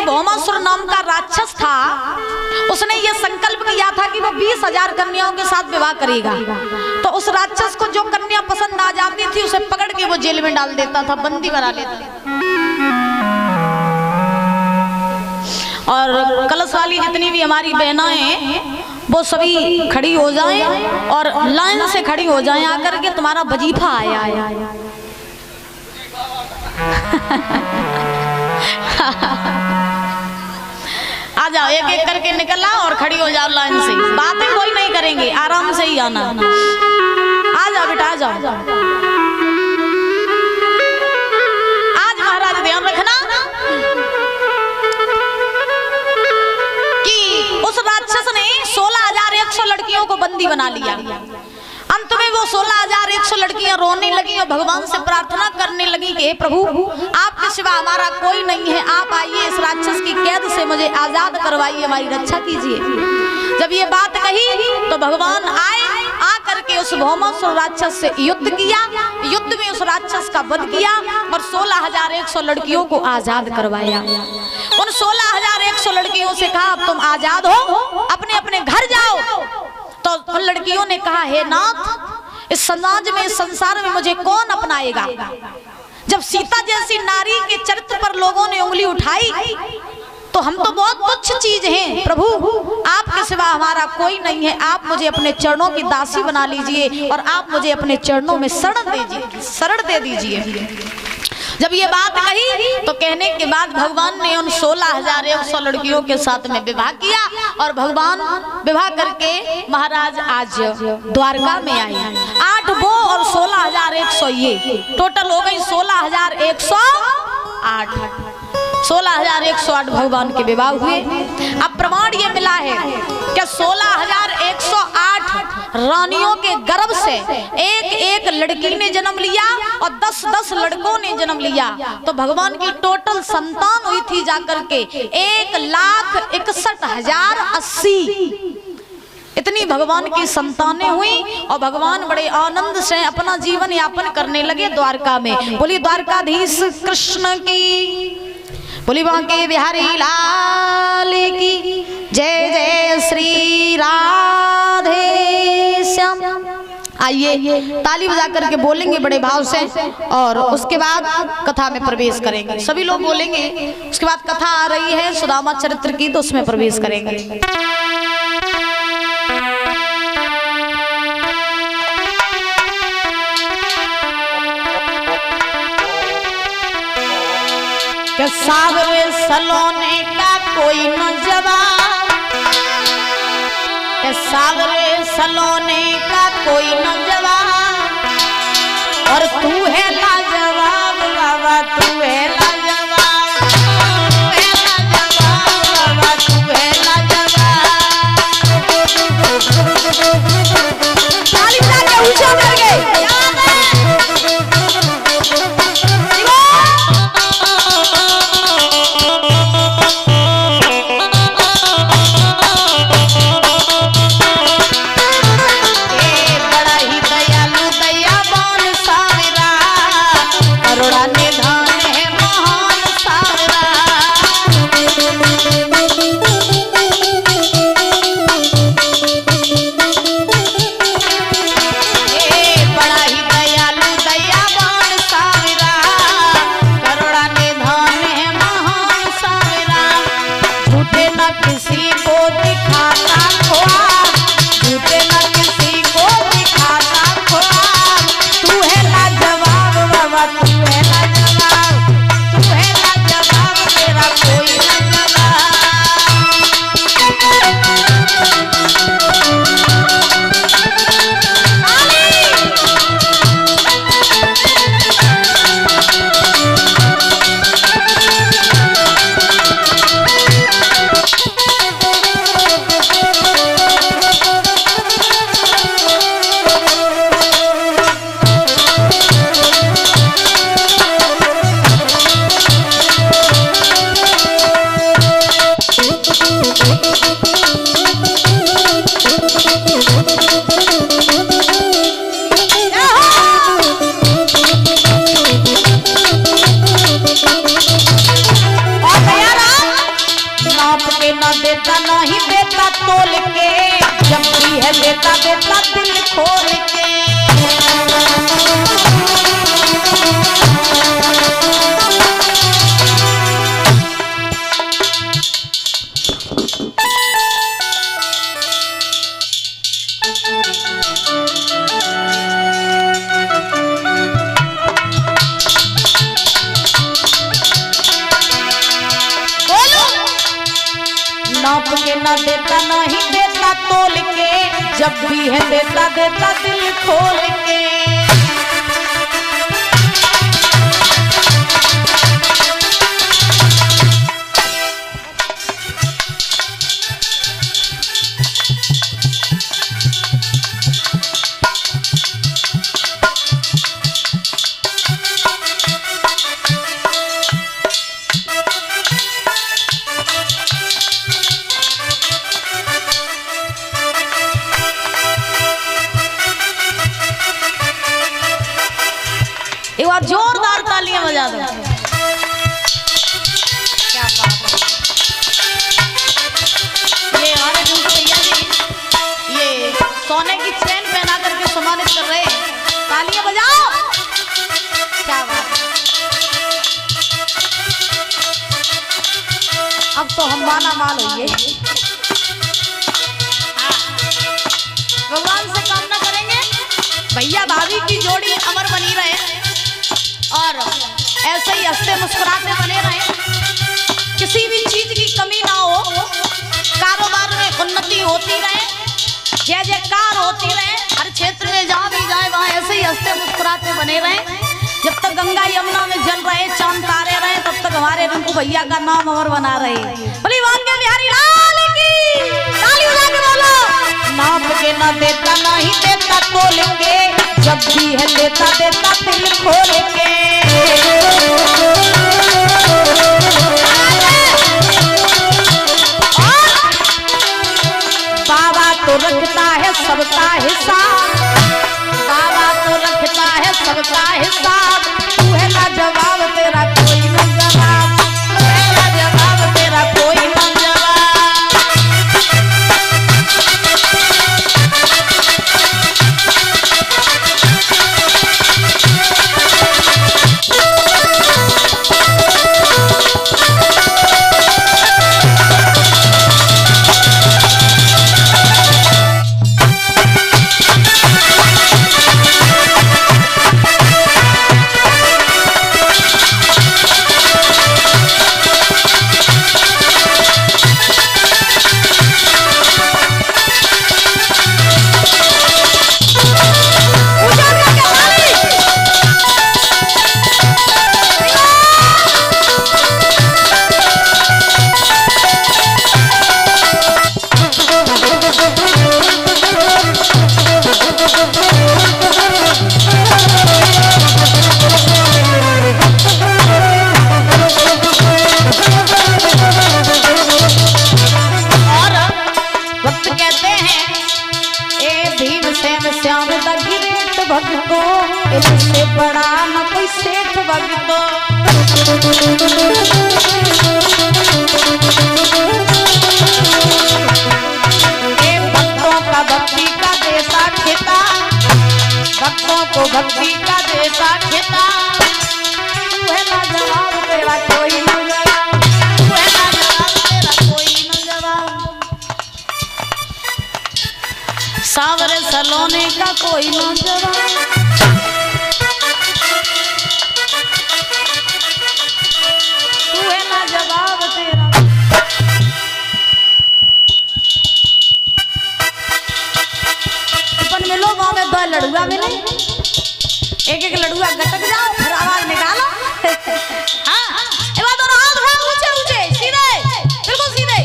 भौमासुर नाम का राक्षस था, उसने ये संकल्प किया था कि वो 20,000 कन्याओं के साथ विवाह करेगा। तो उस राक्षस को जो कन्या पसंद आ जाती थी उसे पकड़ के वो जेल में डाल देता था, बंदी बना लेता था। और कलश वाली जितनी भी हमारी बहनाएं हैं वो सभी खड़ी हो जाएं और लाइन से खड़ी हो जाएं, आकर के तुम्हारा वजीफा आया है। आ जाओ, एक एक करके निकल आओ और खड़ी हो जाओ लाइन से। बातें कोई नहीं करेंगे, आराम से ही आना। आ जाओ बेटा, आ जाओ। आज महाराज ध्यान रखना कि उस राक्षस ने 16,100 लड़कियों को बंदी बना लिया। अंत में वो 16,100 लड़कियां रोने लगी और भगवान से प्रार्थना करने लगी कि हे प्रभु, आपके सिवा हमारा कोई नहीं है, आप आइए इस राक्षस की कैद से मुझे आजाद करवाइए, हमारी रक्षा कीजिए। जब ये बात कही तो भगवान आए, आकर के उस भौमासुर राक्षस से युद्ध किया। युद्ध में उस राक्षस का वध किया और 16,100 लड़कियों को आजाद करवाया। उन 16,100 लड़कियों से कहा अब तुम आजाद हो, अपने अपने घर जाओ। तो उन लड़कियों ने कहा हे नाथ, इस समाज में, इस संसार में मुझे कौन अपनाएगा। जब सीता जैसी नारी के चरित्र पर लोगों ने उंगली उठाई तो हम तो बहुत तुच्छ चीज हैं, प्रभु आपके सिवा हमारा कोई नहीं है, आप मुझे अपने चरणों की दासी बना लीजिए और आप मुझे अपने चरणों में शरण दे दीजिए। जब ये बात कही तो कहने के बाद भगवान ने उन 16,100 लड़कियों के साथ में विवाह किया और भगवान विवाह करके महाराज आज द्वारका में आए। 8 वो और 16,100 ये टोटल हो गई 16,108। 16,108 भगवान के विवाह हुए। अब प्रमाण ये मिला है कि 16,108 रानियों के गर्भ से एक एक लड़की ने जन्म लिया और 10-10 लड़कों ने जन्म लिया। तो भगवान की टोटल संतान हुई थी जाकर के 1,61,080। इतनी भगवान की संतानें हुई और भगवान बड़े आनंद से अपना जीवन यापन करने लगे द्वारका में। बोली द्वारकाधीश कृष्ण की, बोली बांके बिहारी लाल की जय। जय श्री राधे श्याम। आइए ताली बजा करके बोलेंगे बड़े भाव से और उसके बाद कथा में प्रवेश करेंगे। सभी लोग बोलेंगे, उसके बाद कथा आ रही है सुदामा चरित्र की, तो उसमें प्रवेश करेंगे। कि सावरे सलोने का कोई न जवाब, कि सावरे सलोने का कोई न जवाब, और तू है लाजवाब बाबा, तू है लाजवाब, तू है लाजवाब बाबा, तू है लाजवाब। ताली बजा के ऊंचा कर गए। करुणा निधान है देता नहीं देता तोल के, जब भी है देता देता दिल खोल के। नाप के ना देता नहीं देता तोल के, जब भी है देता देता दिल खोल के। एक बार जोरदार तालियां बजा दो। क्या बात है। ये हमारे भैया जी ये सोने की चेन पहना करके सम्मानित कर रहे हैं, तालियां बजाओ। क्या बात है। अब तो हम माला माल होंगे। भगवान से कामना करेंगे भैया भाभी की जोड़ी अमर बनी रहे और ऐसे ही हंसते मुस्कुराते बने रहे, किसी भी चीज की कमी ना हो, कारोबार में उन्नति होती रहे, जय जयकार होती रहे, हर क्षेत्र में जहाँ भी जाए वहाँ ऐसे ही हंसते मुस्कुराते बने रहे। जब तक गंगा यमुना में जल रहे, चांद तारे रहे, तब तक हमारे रिंकू भैया का नाम अमर बना रहे। बोली वांगे बिहारी लाल की, ताली बजा के बोलो। नाप के ना देता नहीं देता तोल के, जब भी है देता देता दिल खोल के। बाबा तो रखता है सबका हिसाब, बाबा तो रखता है सबका हिसाब। तू है ना जवाब तेरा कोई ना जवाब, तू है ना जवाब तेरा कोई ना जवाब। भक्तो इससे बड़ा न कोई सेठ भक्तो। भक्तों का भक्ति का देता खेता, भक्तों को भक्ति का देता खेता। तू है ना जवाब तेरा कोई न जवाब, तू है ना जवाब तेरा कोई न जवाब। सावरे सलोने का कोई ना जवाब। तू है ना जवाब तेरा। अपन मिलो गाँव में दो लड़ुआ मिले, एक एक लड़ुआ गटक जाओ फिर आवाज निकालो। हाँ ये बात और हाथ उठाओ ऊंचे ऊंचे सीधे, बिल्कुल सीधे,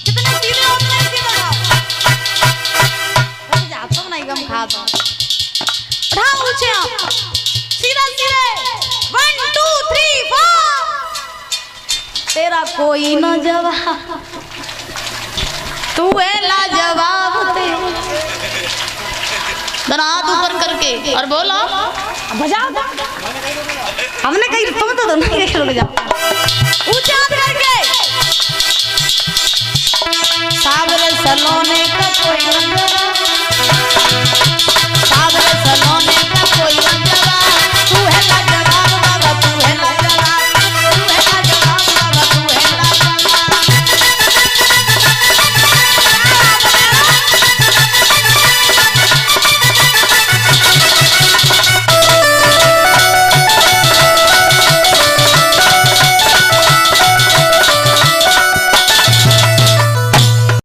जितने सीधे हो उतने सीधे रहो। तुम नहीं गम खा दो, उठाओ ऊंचे आप सीधा सीधे। 1 2 3 4 तेरा कोई न जवाब, तू है लाजवाब तेरा। जरा हाथ ऊपर करके और बोलो बजाओ। हमने कही तुम तो दोनों रुक जाओ। ऊंचा हाथ करके